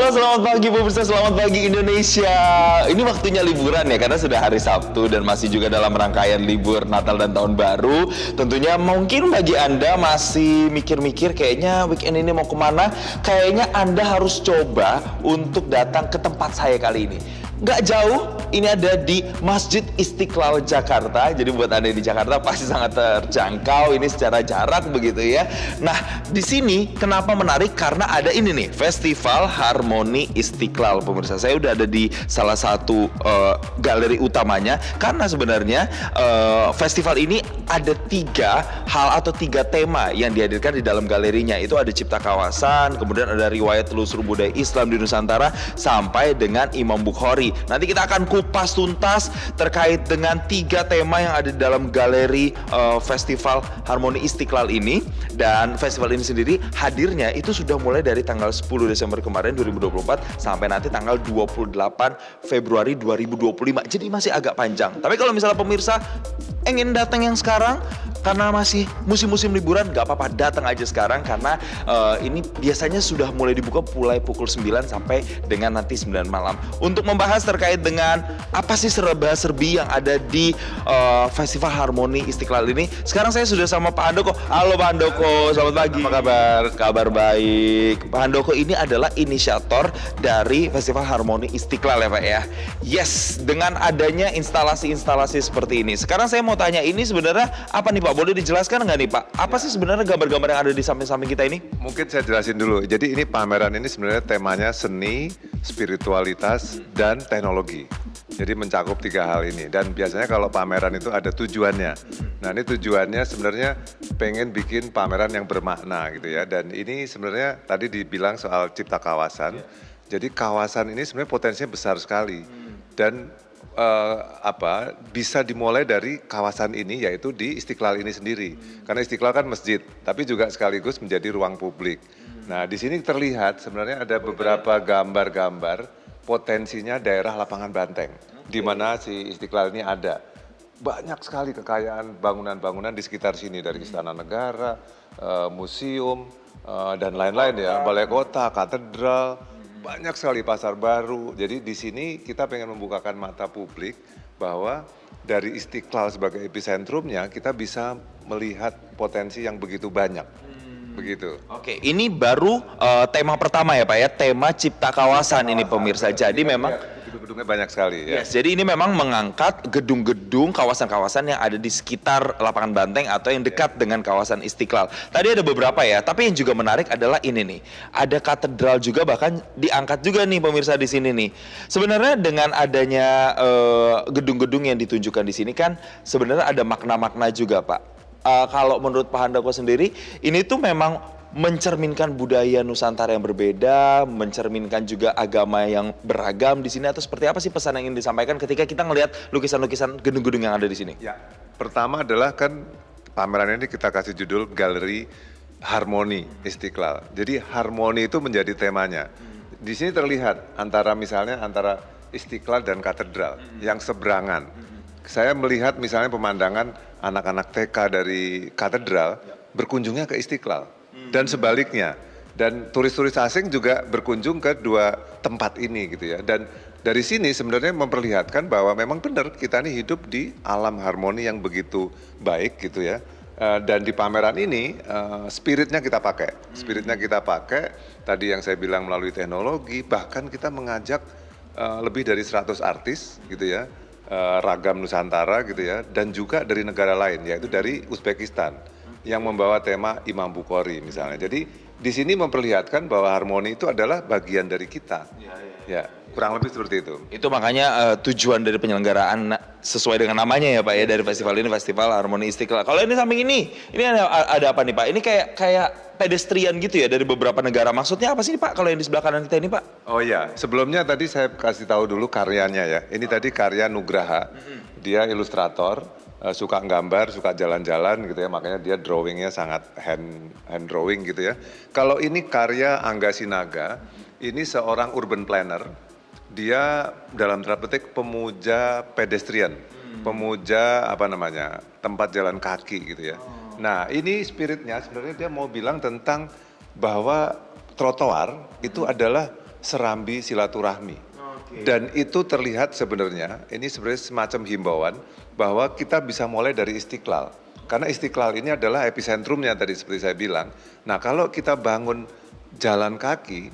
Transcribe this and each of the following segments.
Halo, selamat pagi pemirsa, selamat pagi Indonesia. Ini waktunya liburan ya, karena sudah hari Sabtu dan masih juga dalam rangkaian libur Natal dan Tahun Baru. Tentunya mungkin bagi Anda masih mikir-mikir kayaknya weekend ini mau kemana. Kayaknya Anda harus coba untuk datang ke tempat saya kali ini. Nggak jauh, ini ada di Masjid Istiqlal Jakarta. Jadi buat Anda di Jakarta pasti sangat terjangkau ini secara jarak begitu ya. Nah, di sini kenapa menarik? Karena ada ini nih, Festival Harmoni Istiqlal. Pemirsa, saya udah ada di salah satu galeri utamanya. Karena sebenarnya festival ini ada 3 hal atau 3 tema yang dihadirkan di dalam galerinya. Itu ada cipta kawasan, kemudian ada riwayat telusur budaya Islam di Nusantara, sampai dengan Imam Bukhari. Nanti kita akan kupas tuntas terkait dengan 3 tema yang ada di dalam galeri Festival Harmoni Istiqlal ini. Dan festival ini sendiri hadirnya itu sudah mulai dari tanggal 10 Desember kemarin 2024 sampai nanti tanggal 28 Februari 2025. Jadi masih agak panjang. Tapi kalau misalnya pemirsa ingin datang yang sekarang karena masih musim-musim liburan, nggak apa-apa, datang aja sekarang karena ini biasanya sudah mulai dibuka mulai pukul 9 sampai dengan nanti 9 malam. Untuk membahas terkait dengan apa sih serba-serbi yang ada di Festival Harmoni Istiqlal ini, sekarang saya sudah sama Pak Handoko. Halo Pak Handoko, selamat pagi. Apa kabar? Kabar baik. Pak Handoko ini adalah inisiator dari Festival Harmoni Istiqlal ya Pak ya. Yes, dengan adanya instalasi-instalasi seperti ini. Sekarang saya mau tanya, ini sebenarnya apa nih Pak? Boleh dijelaskan nggak nih Pak? Apa sih sebenarnya gambar-gambar yang ada di samping-samping kita ini? Mungkin saya jelasin dulu. Jadi ini pameran ini sebenarnya temanya seni, spiritualitas, dan teknologi. Jadi mencakup 3 hal ini. Dan biasanya kalau pameran itu ada tujuannya. Nah ini tujuannya sebenarnya pengen bikin pameran yang bermakna gitu ya. Dan ini sebenarnya tadi dibilang soal cipta kawasan. Jadi kawasan ini sebenarnya potensinya besar sekali. Dan bisa dimulai dari kawasan ini, yaitu di Istiqlal ini sendiri. Karena Istiqlal kan masjid, tapi juga sekaligus menjadi ruang publik. Nah di sini terlihat sebenarnya ada beberapa gambar-gambar potensinya daerah Lapangan Banteng, di mana si Istiqlal ini ada. Banyak sekali kekayaan bangunan-bangunan di sekitar sini, dari Istana Negara, museum, dan lain-lain ya, balai kota, katedral. Banyak sekali pasar baru. Jadi di sini kita pengen membukakan mata publik bahwa dari Istiqlal sebagai epicentrumnya kita bisa melihat potensi yang begitu banyak. Begitu. Oke, ini baru tema pertama ya Pak ya, tema cipta kawasan ini pemirsa. Jadi memang gedung-gedungnya banyak sekali ya. yes, jadi ini memang mengangkat gedung-gedung, kawasan-kawasan yang ada di sekitar Lapangan Banteng atau yang dekat dengan kawasan Istiqlal. Tadi ada beberapa ya, tapi yang juga menarik adalah ini nih. Ada katedral juga, bahkan diangkat juga nih pemirsa di sini nih. Sebenarnya dengan adanya gedung-gedung yang ditunjukkan di sini kan sebenarnya ada makna-makna juga Pak. Kalau menurut Pak Handoko sendiri, ini tuh memang mencerminkan budaya Nusantara yang berbeda, mencerminkan juga agama yang beragam di sini, atau seperti apa sih pesan yang ingin disampaikan ketika kita ngelihat lukisan-lukisan gedung-gedung yang ada di sini? Ya, pertama adalah kan pameran ini kita kasih judul Galeri Harmoni Istiqlal. Jadi harmoni itu menjadi temanya. Di sini terlihat misalnya antara Istiqlal dan katedral yang seberangan. Saya melihat misalnya pemandangan anak-anak TK dari katedral berkunjungnya ke Istiqlal dan sebaliknya. Dan turis-turis asing juga berkunjung ke 2 tempat ini gitu ya. Dan dari sini sebenarnya memperlihatkan bahwa memang benar kita ini hidup di alam harmoni yang begitu baik gitu ya. Dan di pameran ini spiritnya kita pakai. Spiritnya kita pakai tadi yang saya bilang melalui teknologi, bahkan kita mengajak lebih dari 100 artis gitu ya. Ragam Nusantara gitu ya, dan juga dari negara lain, yaitu dari Uzbekistan yang membawa tema Imam Bukhari misalnya. Jadi di sini memperlihatkan bahwa harmoni itu adalah bagian dari kita. Ya, kurang lebih seperti itu. Itu makanya tujuan dari penyelenggaraan sesuai dengan namanya ya Pak ya, dari festival ini, Festival Harmoni Istiqlal. Kalau ini samping ini ada apa nih Pak? Ini kayak pedestrian gitu ya dari beberapa negara. Maksudnya apa sih Pak kalau yang di sebelah kanan kita ini Pak? Oh iya, sebelumnya tadi saya kasih tahu dulu karyanya ya. Ini tadi karya Nugraha. Dia ilustrator, suka gambar, suka jalan-jalan gitu ya. Makanya dia drawingnya sangat hand drawing gitu ya. Kalau ini karya Angga Sinaga, ini seorang urban planner. Dia dalam tanda petik pemuja pedestrian, pemuja tempat jalan kaki gitu ya. Nah ini spiritnya sebenarnya dia mau bilang tentang bahwa trotoar itu adalah serambi silaturahmi. Dan itu terlihat sebenarnya, ini sebenarnya semacam himbauan bahwa kita bisa mulai dari Istiqlal. Karena Istiqlal ini adalah epicentrumnya tadi seperti saya bilang. Nah kalau kita bangun jalan kaki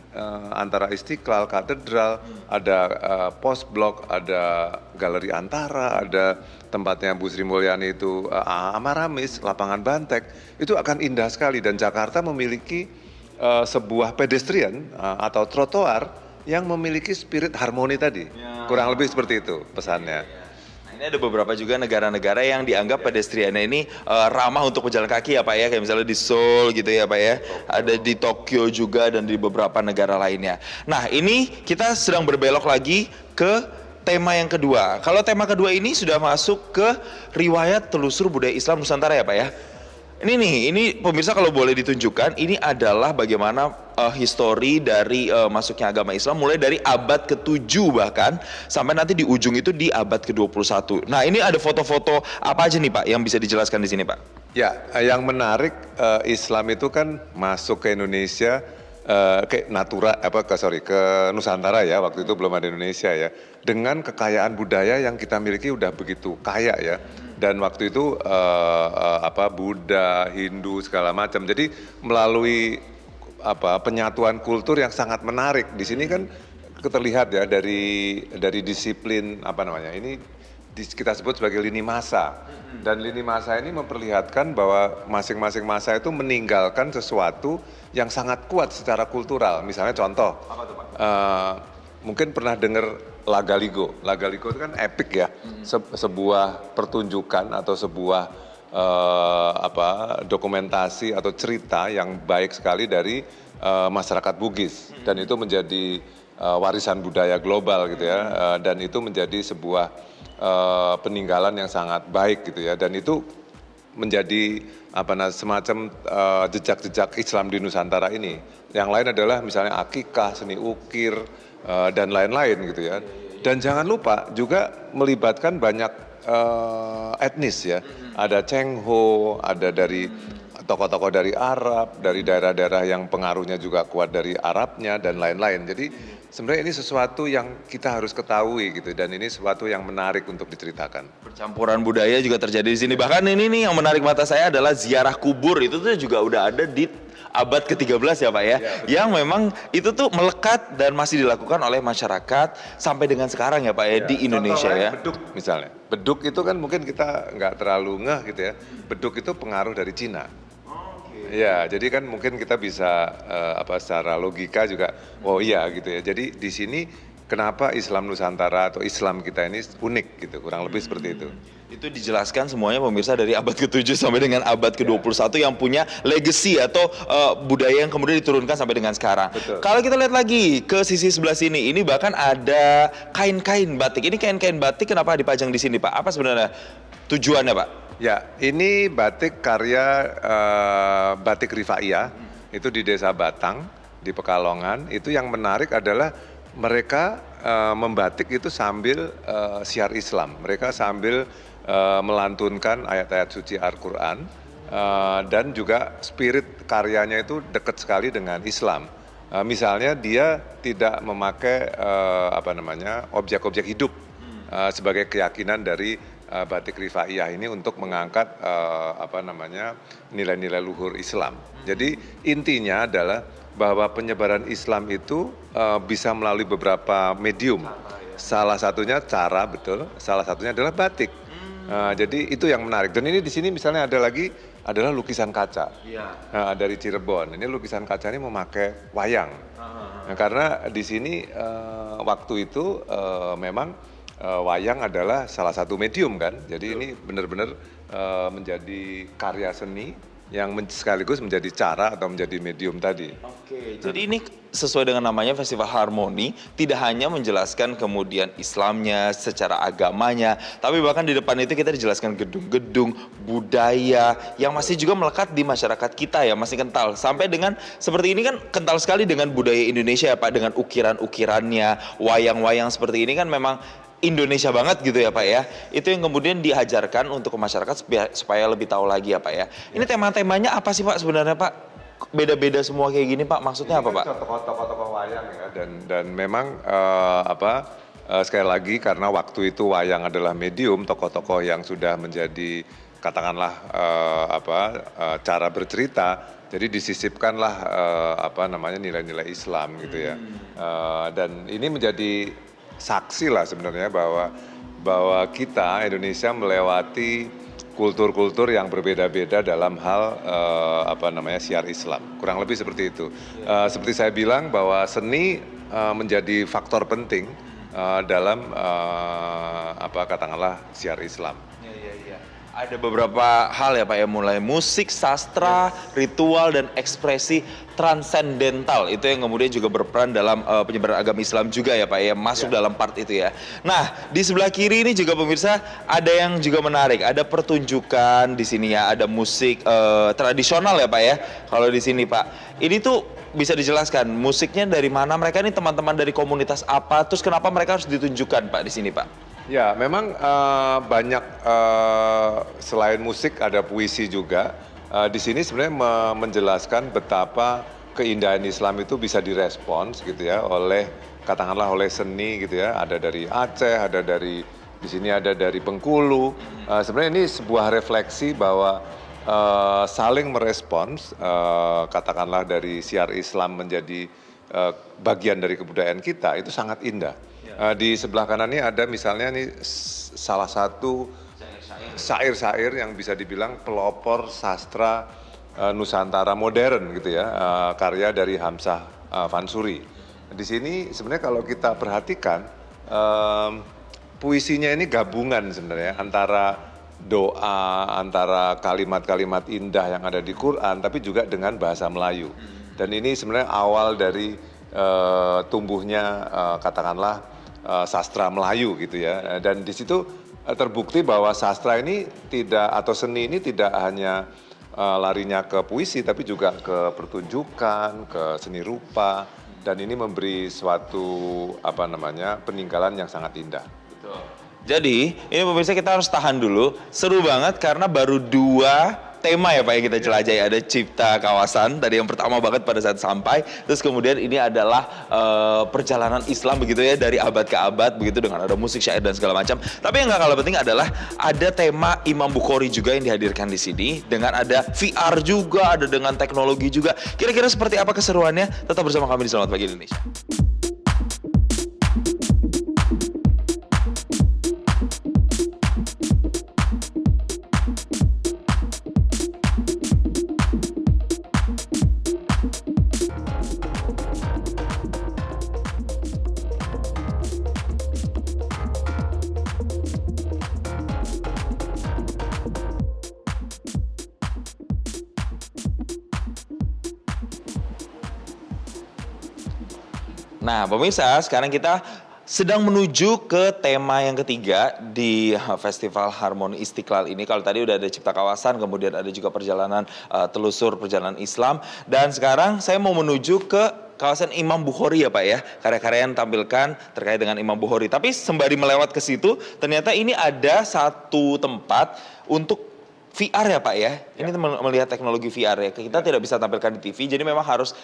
antara Istiqlal, Katedral, ada pos blok, ada Galeri Antara, ada tempatnya Bu Sri Mulyani itu Amaramis, Lapangan Banteng, itu akan indah sekali dan Jakarta memiliki sebuah pedestrian atau trotoar yang memiliki spirit harmoni tadi. Kurang lebih seperti itu pesannya. Ini ada beberapa juga negara-negara yang dianggap pedestriannya ini ramah untuk pejalan kaki ya Pak ya, kayak misalnya di Seoul gitu ya Pak ya, ada di Tokyo juga dan di beberapa negara lainnya. Nah ini kita sedang berbelok lagi ke tema yang kedua. Kalau tema kedua ini sudah masuk ke riwayat telusur budaya Islam Nusantara ya Pak ya. Ini pemirsa kalau boleh ditunjukkan, ini adalah bagaimana histori dari masuknya agama Islam mulai dari abad ke-7 bahkan sampai nanti di ujung itu di abad ke-21. Nah, ini ada foto-foto apa aja nih Pak yang bisa dijelaskan di sini Pak? Ya, yang menarik Islam itu kan masuk ke Indonesia ke Nusantara ya, waktu itu belum ada Indonesia ya. Dengan kekayaan budaya yang kita miliki udah begitu kaya ya. Dan waktu itu Buddha, Hindu segala macam. Jadi melalui penyatuan kultur yang sangat menarik. Di sini kan terlihat ya dari disiplin ini kita sebut sebagai lini masa. Dan lini masa ini memperlihatkan bahwa masing-masing masa itu meninggalkan sesuatu yang sangat kuat secara kultural. Misalnya contoh, apa tuh, Pak? Mungkin pernah dengar Lagaligo. Lagaligo itu kan epic ya, sebuah pertunjukan atau sebuah dokumentasi atau cerita yang baik sekali dari masyarakat Bugis dan itu menjadi warisan budaya global gitu ya, dan itu menjadi sebuah peninggalan yang sangat baik gitu ya, dan itu menjadi semacam jejak-jejak Islam di Nusantara ini. Yang lain adalah misalnya akikah, seni ukir, dan lain-lain gitu ya. Dan jangan lupa juga melibatkan banyak etnis ya. Ada Cengho, ada dari tokoh-tokoh dari Arab, dari daerah-daerah yang pengaruhnya juga kuat dari Arabnya dan lain-lain. Jadi sebenarnya ini sesuatu yang kita harus ketahui gitu, dan ini sesuatu yang menarik untuk diceritakan. Percampuran budaya juga terjadi di sini. Bahkan ini nih yang menarik mata saya adalah ziarah kubur, itu tuh juga udah ada di abad ke-13 ya Pak ya, yang memang itu tuh melekat dan masih dilakukan oleh masyarakat sampai dengan sekarang ya Pak ya, di Indonesia ya. Beduk misalnya, beduk itu kan mungkin kita nggak terlalu ngeh gitu ya, beduk itu pengaruh dari Cina. Ya, jadi kan mungkin kita bisa secara logika juga, oh iya gitu ya. Jadi di sini kenapa Islam Nusantara atau Islam kita ini unik gitu, kurang lebih seperti itu. Itu dijelaskan semuanya pemirsa dari abad ke-7 sampai dengan abad ke-21 yang punya legacy atau budaya yang kemudian diturunkan sampai dengan sekarang. Betul. Kalau kita lihat lagi ke sisi sebelah sini, ini bahkan ada kain-kain batik. Ini kain-kain batik kenapa dipajang di sini Pak? Apa sebenarnya tujuannya Pak? Ya, ini batik karya Batik Rifaiyah, itu di Desa Batang, di Pekalongan. Itu yang menarik adalah mereka membatik itu sambil syiar Islam. Mereka sambil melantunkan ayat-ayat suci Al-Quran, dan juga spirit karyanya itu dekat sekali dengan Islam. Misalnya dia tidak memakai objek-objek hidup sebagai keyakinan dari Batik Rifaiyah ini untuk mengangkat nilai-nilai luhur Islam. Jadi intinya adalah bahwa penyebaran Islam itu bisa melalui beberapa medium. Salah satunya salah satunya adalah batik. Jadi itu yang menarik. Dan ini di sini misalnya adalah lukisan kaca dari Cirebon. Ini lukisan kaca ini memakai wayang. Nah, karena di sini waktu itu memang wayang adalah salah satu medium kan. Jadi ini benar-benar menjadi karya seni yang sekaligus menjadi cara atau menjadi medium tadi. Oke, jadi ini sesuai dengan namanya Festival Harmoni, tidak hanya menjelaskan kemudian Islamnya secara agamanya, tapi bahkan di depan itu kita dijelaskan gedung-gedung, budaya yang masih juga melekat di masyarakat kita ya, masih kental. Sampai dengan seperti ini kan kental sekali dengan budaya Indonesia ya Pak, dengan ukiran-ukirannya, wayang-wayang seperti ini kan memang Indonesia banget gitu ya Pak ya. Itu yang kemudian diajarkan untuk ke masyarakat supaya lebih tahu lagi ya Pak ya. Ini tema-temanya apa sih Pak sebenarnya Pak? beda-beda semua kayak gini Pak? Maksudnya apa Pak? Tokoh-tokoh wayang ya, dan memang sekali lagi karena waktu itu wayang adalah medium, tokoh-tokoh yang sudah menjadi katakanlah cara bercerita, jadi disisipkanlah nilai-nilai Islam gitu ya. Dan ini menjadi saksi lah sebenarnya bahwa kita Indonesia melewati kultur-kultur yang berbeda-beda dalam hal syiar Islam. Kurang lebih seperti itu. Seperti saya bilang bahwa seni menjadi faktor penting dalam katakanlah syiar Islam. Ada beberapa hal ya Pak ya, mulai musik, sastra, ritual, dan ekspresi transendental. Itu yang kemudian juga berperan dalam penyebaran agama Islam juga ya Pak ya, masuk dalam part itu ya. Nah, di sebelah kiri ini juga pemirsa ada yang juga menarik. Ada pertunjukan di sini ya, ada musik tradisional ya Pak ya. Kalau di sini Pak, ini tuh bisa dijelaskan musiknya dari mana? Mereka ini teman-teman dari komunitas apa? Terus kenapa mereka harus ditunjukkan Pak di sini Pak? Ya, memang banyak selain musik ada puisi juga. Di sini sebenarnya menjelaskan betapa keindahan Islam itu bisa direspons gitu ya oleh katakanlah oleh seni gitu ya. Ada dari Aceh, ada dari di sini ada dari Bengkulu. Sebenarnya ini sebuah refleksi bahwa saling merespons katakanlah dari syiar Islam menjadi bagian dari kebudayaan kita itu sangat indah. Di sebelah kanan ini ada misalnya nih salah satu syair-syair yang bisa dibilang pelopor sastra Nusantara modern gitu ya, karya dari Hamzah Fansuri. Di sini sebenarnya kalau kita perhatikan puisinya ini gabungan sebenarnya antara doa, antara kalimat-kalimat indah yang ada di Quran, tapi juga dengan bahasa Melayu. Dan ini sebenarnya awal dari tumbuhnya katakanlah sastra Melayu gitu ya. Dan di situ terbukti bahwa sastra ini atau seni ini tidak hanya larinya ke puisi, tapi juga ke pertunjukan, ke seni rupa, dan ini memberi suatu peninggalan yang sangat indah. Betul. Jadi ini pemirsa kita harus tahan dulu. Seru banget karena baru 2 tema ya Pak yang kita jelajahi. Ada cipta kawasan tadi yang pertama banget pada saat sampai. Terus kemudian ini adalah perjalanan Islam begitu ya, dari abad ke abad begitu, dengan ada musik, syair dan segala macam. Tapi yang gak kalah penting adalah ada tema Imam Bukhari juga yang dihadirkan di sini, dengan ada VR juga, ada dengan teknologi juga. Kira-kira seperti apa keseruannya? Tetap bersama kami di Selamat Pagi Indonesia. Nah, pemirsa, sekarang kita sedang menuju ke tema yang ketiga di Festival Harmoni Istiqlal ini. Kalau tadi udah ada cipta kawasan, kemudian ada juga perjalanan telusur perjalanan Islam. Dan sekarang saya mau menuju ke kawasan Imam Bukhari ya Pak ya. Karya-karya yang tampilkan terkait dengan Imam Bukhari. Tapi sembari melewat ke situ, ternyata ini ada satu tempat untuk VR ya Pak ya, ini melihat teknologi VR ya, kita tidak bisa tampilkan di TV, jadi memang harus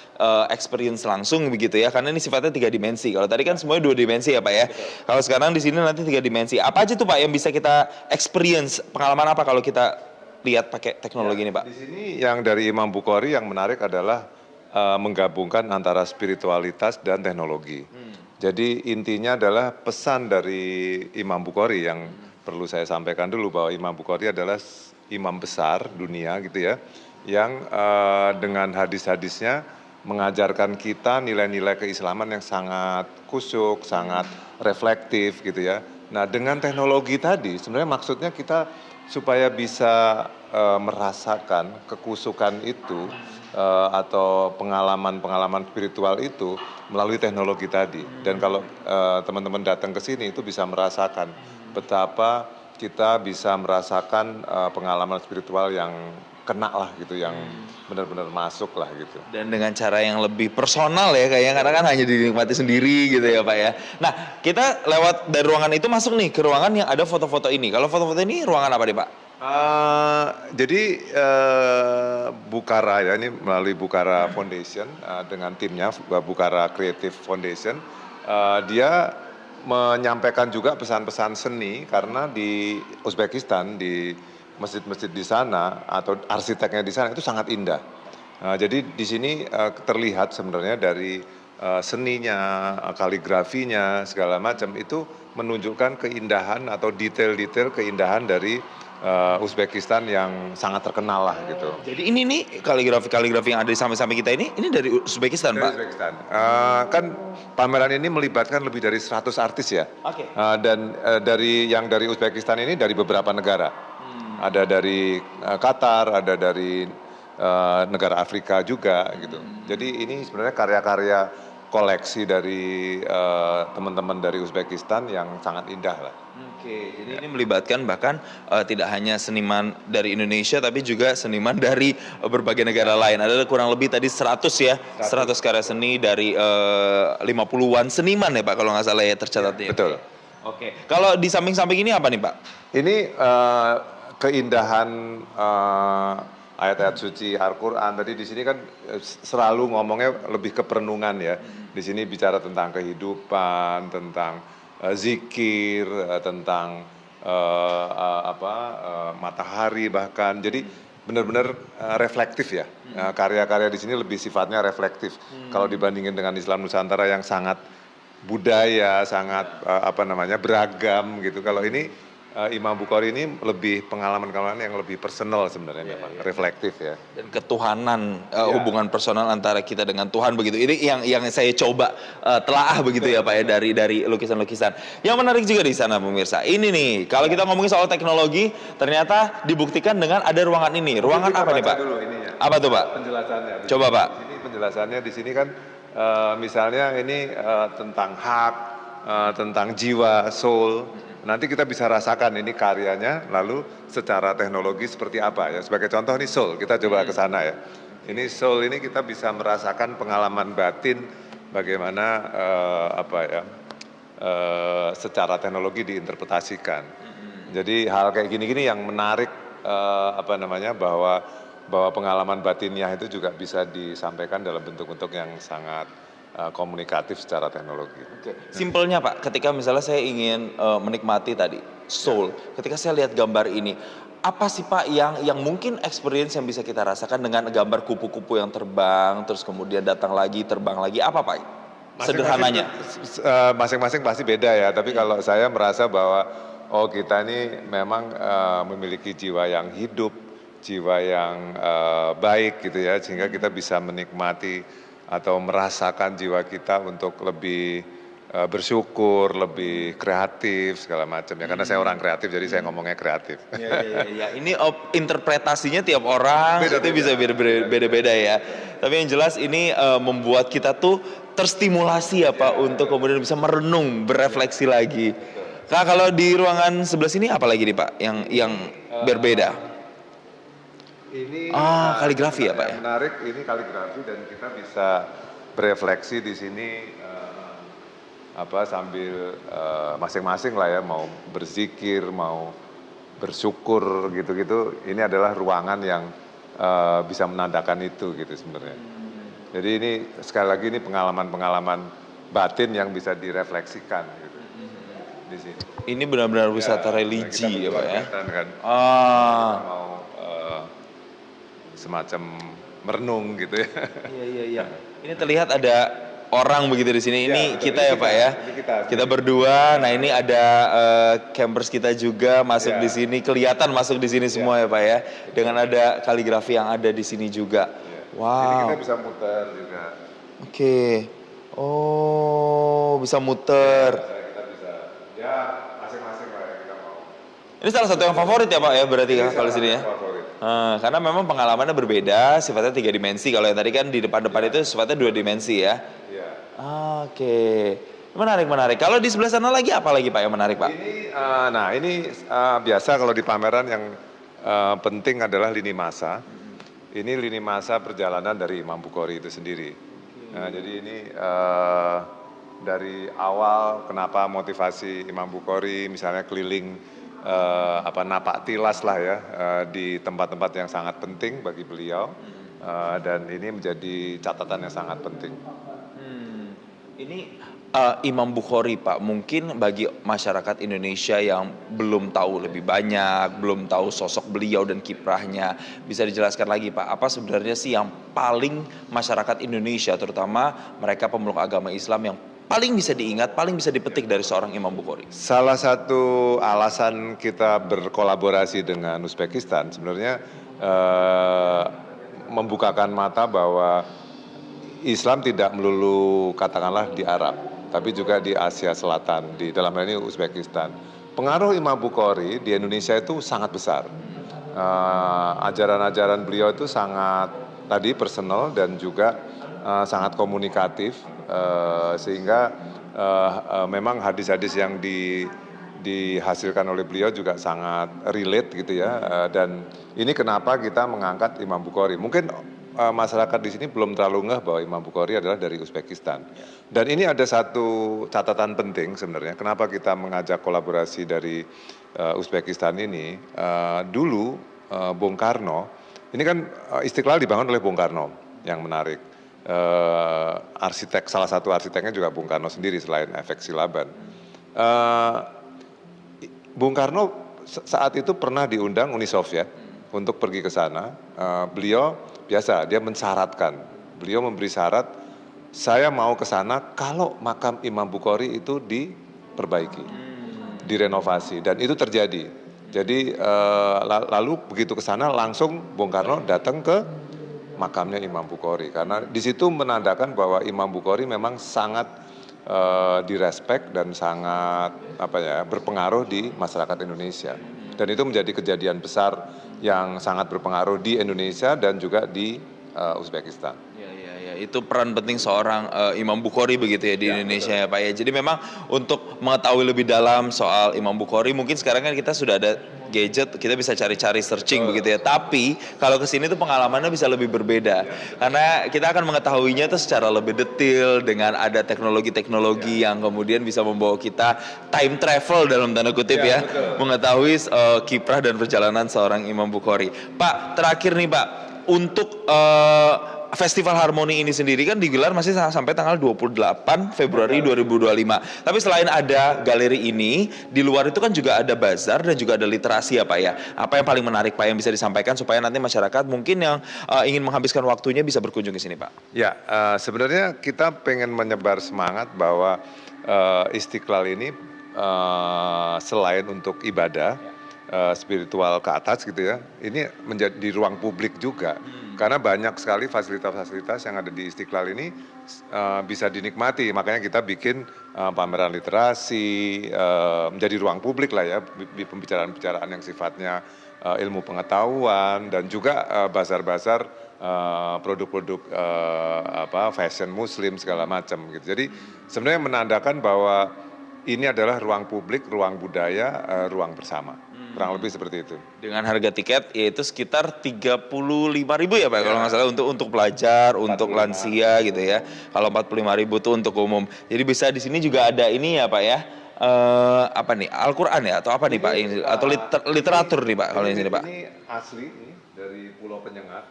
experience langsung begitu ya, karena ini sifatnya 3 dimensi. Kalau tadi kan semuanya 2 dimensi ya Pak ya, kalau sekarang di sini nanti 3 dimensi. Apa aja tuh Pak yang bisa kita experience, pengalaman apa kalau kita lihat pakai teknologi ini Pak? Di sini yang dari Imam Bukhari yang menarik adalah menggabungkan antara spiritualitas dan teknologi. Jadi intinya adalah pesan dari Imam Bukhari yang perlu saya sampaikan dulu, bahwa Imam Bukhari adalah imam besar dunia gitu ya, yang dengan hadis-hadisnya mengajarkan kita nilai-nilai keislaman yang sangat khusyuk, sangat reflektif gitu ya. Nah dengan teknologi tadi sebenarnya maksudnya kita supaya bisa merasakan kekusukan itu atau pengalaman-pengalaman spiritual itu melalui teknologi tadi. Dan kalau teman-teman datang ke sini itu bisa merasakan betapa kita bisa merasakan pengalaman spiritual yang kena lah gitu, yang benar-benar masuk lah gitu. Dan dengan cara yang lebih personal ya kayaknya, karena kan hanya dinikmati sendiri gitu ya Pak ya. Nah kita lewat dari ruangan itu masuk nih ke ruangan yang ada foto-foto ini. Kalau foto-foto ini ruangan apa nih Pak? Jadi Bukara ya, ini melalui Bukara Foundation dengan timnya Bukara Creative Foundation, dia menyampaikan juga pesan-pesan seni karena di Uzbekistan di masjid-masjid di sana atau arsiteknya di sana itu sangat indah. Jadi di sini terlihat sebenarnya dari seninya, kaligrafinya segala macam itu menunjukkan keindahan atau detail-detail keindahan dari Uzbekistan yang sangat terkenal lah gitu. Jadi ini nih kaligrafi yang ada di samping-samping kita ini dari Uzbekistan, Dari Pak? Uzbekistan. Kan pameran ini melibatkan lebih dari 100 artis ya. Oke. Dan dari Uzbekistan ini dari beberapa negara. Ada dari Qatar, ada dari negara Afrika juga gitu. Jadi ini sebenarnya karya-karya koleksi dari teman-teman dari Uzbekistan yang sangat indah lah. Oke, jadi ini melibatkan bahkan tidak hanya seniman dari Indonesia tapi juga seniman dari berbagai negara lain. Ada kurang lebih tadi 100 ya, 100 karya seni dari 50-an seniman ya Pak kalau nggak salah ya tercatat ya. Betul. Oke, kalau di samping-samping ini apa nih Pak? Ini keindahan ayat-ayat suci Al-Quran. Tadi di sini kan selalu ngomongnya lebih ke perenungan ya. Di sini bicara tentang kehidupan, tentang zikir, tentang matahari bahkan. Jadi benar-benar reflektif ya. Karya-karya di sini lebih sifatnya reflektif. Kalau dibandingin dengan Islam Nusantara yang sangat budaya, sangat beragam gitu. Kalau ini Imam Bukhari ini lebih pengalaman-pengalaman yang lebih personal sebenarnya memang, reflektif ya. Dan ketuhanan, hubungan personal antara kita dengan Tuhan begitu. Ini yang saya coba telaah begitu ya Pak ya dari lukisan-lukisan. Yang menarik juga di sana pemirsa. Ini nih, kalau kita ngomongin soal teknologi, ternyata dibuktikan dengan ada ruangan ini. Ruangan apa nih Pak? Dulu ininya. Apa tuh Pak? Penjelasannya. Coba Pak. Di sini penjelasannya di sini kan misalnya ini tentang hak, tentang jiwa, soul. Nanti kita bisa rasakan ini karyanya, lalu secara teknologi seperti apa ya. Sebagai contoh ini soul, kita coba ke sana ya. Ini soul ini kita bisa merasakan pengalaman batin bagaimana secara teknologi diinterpretasikan. Jadi hal kayak gini-gini yang menarik bahwa pengalaman batinnya itu juga bisa disampaikan dalam bentuk-bentuk yang sangat komunikatif secara teknologi. Simpelnya Pak, ketika misalnya saya ingin menikmati tadi soul, ketika saya lihat gambar ini, apa sih Pak yang mungkin experience yang bisa kita rasakan dengan gambar kupu-kupu yang terbang, terus kemudian datang lagi, terbang lagi, apa Pak? Sederhananya. Masing-masing pasti beda ya, tapi kalau saya merasa bahwa kita ini memang memiliki jiwa yang hidup, jiwa yang baik gitu ya, sehingga kita bisa menikmati atau merasakan jiwa kita untuk lebih bersyukur, lebih kreatif segala macam ya. Karena saya orang kreatif, jadi saya ngomongnya kreatif. Ya. Ini interpretasinya tiap orang itu bisa beda-beda ya. Tapi yang jelas ini membuat kita tuh terstimulasi ya Pak untuk kemudian bisa merenung, berefleksi lagi. Nah, kalau di ruangan sebelah sini apa lagi nih Pak yang berbeda? Ini kaligrafi ya Pak ya? Menarik, ini kaligrafi dan kita bisa berefleksi di sini sambil masing-masing lah ya, mau berzikir, mau bersyukur gitu-gitu. Ini adalah ruangan yang bisa menandakan itu gitu sebenarnya. Jadi ini sekali lagi ini pengalaman-pengalaman batin yang bisa direfleksikan gitu di sini. Ini benar-benar wisata religi ya Pak ya? Kan. Mau semacam merenung gitu ya. Iya. Ini terlihat ada orang begitu di sini. Ini kita ya Pak ya. Kita berdua. Nah ini ada campers kita juga masuk di sini. Kelihatan masuk di sini semua ya Pak ya. Dengan ada kaligrafi yang ada di sini juga. Wow. Jadi kita bisa muter juga. Oke. Oh, bisa muter. Kita bisa. Ya masing-masing lah yang kita mau. Ini salah satu yang favorit ya Pak ya berarti ya kalau di sini ya. Karena memang pengalamannya berbeda, sifatnya 3 dimensi. Kalau yang tadi kan di depan-depan itu sifatnya 2 dimensi ya. Iya. Oke. Menarik. Kalau di sebelah sana lagi apa lagi Pak yang menarik Pak? Ini biasa kalau di pameran yang penting adalah lini masa. Ini lini masa perjalanan dari Imam Bukhari itu sendiri. Jadi ini dari awal kenapa motivasi Imam Bukhari misalnya keliling napak tilas lah ya di tempat-tempat yang sangat penting bagi beliau dan ini menjadi catatan yang sangat penting. Ini Imam Bukhari Pak, mungkin bagi masyarakat Indonesia yang belum tahu lebih banyak, belum tahu sosok beliau dan kiprahnya, bisa dijelaskan lagi Pak, apa sebenarnya sih yang paling masyarakat Indonesia, terutama mereka pemeluk agama Islam yang paling bisa diingat, paling bisa dipetik dari seorang Imam Bukhari? Salah satu alasan kita berkolaborasi dengan Uzbekistan sebenarnya membukakan mata bahwa Islam tidak melulu katakanlah di Arab, tapi juga di Asia Selatan, di dalam hal ini Uzbekistan. Pengaruh Imam Bukhari di Indonesia itu sangat besar. Ajaran-ajaran beliau itu sangat tadi personal dan juga sangat komunikatif, sehingga memang hadis-hadis yang dihasilkan oleh beliau juga sangat relate gitu ya. Dan ini kenapa kita mengangkat Imam Bukhari. Mungkin masyarakat di sini belum terlalu ngeh bahwa Imam Bukhari adalah dari Uzbekistan. Dan ini ada satu catatan penting sebenarnya, kenapa kita mengajak kolaborasi dari Uzbekistan ini. Dulu Bung Karno, ini kan Istiqlal dibangun oleh Bung Karno, yang menarik. Salah satu arsiteknya juga Bung Karno sendiri selain efek Silaban. Bung Karno saat itu pernah diundang Uni Soviet untuk pergi ke sana. Beliau biasa, dia mensyaratkan, beliau memberi syarat, saya mau ke sana kalau makam Imam Bukhari itu diperbaiki, direnovasi, dan itu terjadi. Jadi lalu begitu ke sana langsung Bung Karno datang ke makamnya Imam Bukhari, karena di situ menandakan bahwa Imam Bukhari memang sangat direspek dan sangat berpengaruh di masyarakat Indonesia. Dan itu menjadi kejadian besar yang sangat berpengaruh di Indonesia dan juga di Uzbekistan. Ya, itu peran penting seorang Imam Bukhari begitu ya di Indonesia ya Pak ya. Jadi memang untuk mengetahui lebih dalam soal Imam Bukhari, mungkin sekarang kan kita sudah ada gadget, kita bisa cari-cari searching begitu ya. Tapi kalau kesini tuh pengalamannya bisa lebih berbeda, karena kita akan mengetahuinya tuh secara lebih detail dengan ada teknologi-teknologi yang kemudian bisa membawa kita time travel dalam tanda kutip ya, mengetahui kiprah dan perjalanan seorang Imam Bukhari. Pak, terakhir nih Pak, untuk Festival Harmoni ini sendiri kan digelar masih sampai tanggal 28 Februari 2025. Tapi selain ada galeri ini, di luar itu kan juga ada bazar dan juga ada literasi ya Pak ya. Apa yang paling menarik Pak yang bisa disampaikan supaya nanti masyarakat mungkin yang ingin menghabiskan waktunya bisa berkunjung ke sini Pak? Ya, sebenarnya kita pengen menyebar semangat bahwa Istiqlal ini selain untuk ibadah, spiritual ke atas gitu ya, ini menjadi di ruang publik juga. Karena banyak sekali fasilitas-fasilitas yang ada di Istiqlal ini bisa dinikmati, makanya kita bikin pameran literasi, menjadi ruang publik lah ya, pembicaraan-pembicaraan yang sifatnya ilmu pengetahuan, dan juga bazar-bazar produk-produk fashion muslim segala macam gitu. Jadi sebenarnya menandakan bahwa ini adalah ruang publik, ruang budaya, ruang bersama. Kurang lebih seperti itu. Dengan harga tiket yaitu sekitar 35.000 ya Pak, kalau nggak salah untuk pelajar, untuk lansia gitu ya. Kalau 45.000 itu untuk umum. Jadi bisa di sini juga ada ini ya Pak ya. Apa nih? Al-Qur'an ya atau apa nih Pak? Atau literatur nih Pak kalau di sini Pak. Ini asli nih dari Pulau Penyengat.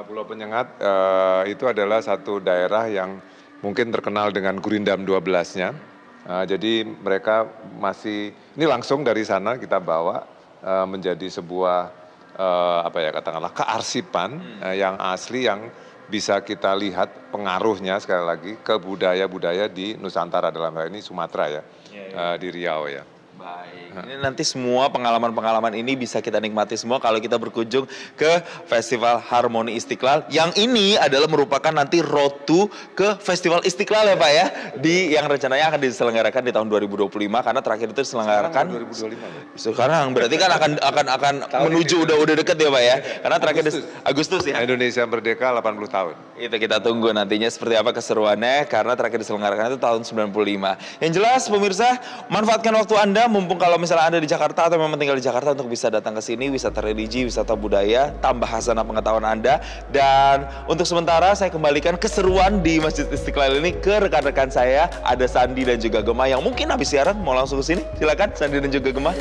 Pulau Penyengat itu adalah satu daerah yang mungkin terkenal dengan Gurindam 12-nya. Jadi mereka ini langsung dari sana kita bawa menjadi sebuah katakanlah kearsipan yang asli, yang bisa kita lihat pengaruhnya sekali lagi ke budaya-budaya di Nusantara, dalam hal ini Sumatera ya, di Riau ya. Baik, ini nanti semua pengalaman-pengalaman ini bisa kita nikmati semua kalau kita berkunjung ke Festival Harmoni Istiqlal. Yang ini adalah merupakan nanti road to ke Festival Istiqlal ya Pak ya, yang rencananya akan diselenggarakan di tahun 2025, karena terakhir itu diselenggarakan 2025. Sekarang berarti kan akan menuju udah deket ya Pak ya, karena terakhir Agustus ya. Indonesia merdeka 80 tahun. Itu kita tunggu nantinya seperti apa keseruannya, karena terakhir diselenggarakan itu tahun 95. Yang jelas pemirsa, manfaatkan waktu Anda, mumpung kalau misalnya Anda di Jakarta atau memang tinggal di Jakarta, untuk bisa datang ke sini, wisata religi, wisata budaya, tambah hasanah pengetahuan Anda. Dan untuk sementara saya kembalikan keseruan di Masjid Istiqlal ini ke rekan-rekan saya, ada Sandi dan juga Gemma yang mungkin habis siaran mau langsung ke sini. Silakan Sandi dan juga Gemma.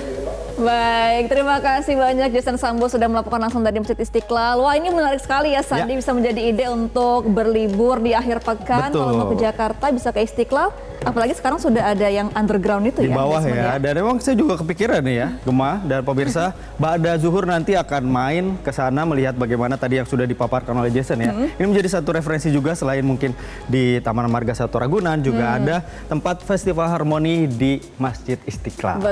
Baik, terima kasih banyak Jason Sambo sudah melaporkan langsung dari Masjid Istiqlal. Wah, ini menarik sekali ya, Sandi, bisa menjadi ide untuk berlibur di akhir pekan. Betul. Kalau mau ke Jakarta bisa ke Istiqlal, apalagi sekarang sudah ada yang underground itu Di bawah basement ya. Dan memang saya juga kepikiran nih ya, Gemma dan pemirsa, Ba'da Zuhur nanti akan main ke sana melihat bagaimana tadi yang sudah dipaparkan oleh Jason ya. Ini menjadi satu referensi juga selain mungkin di Taman Marga Satwa Ragunan juga ada tempat festival harmoni di Masjid Istiqlal.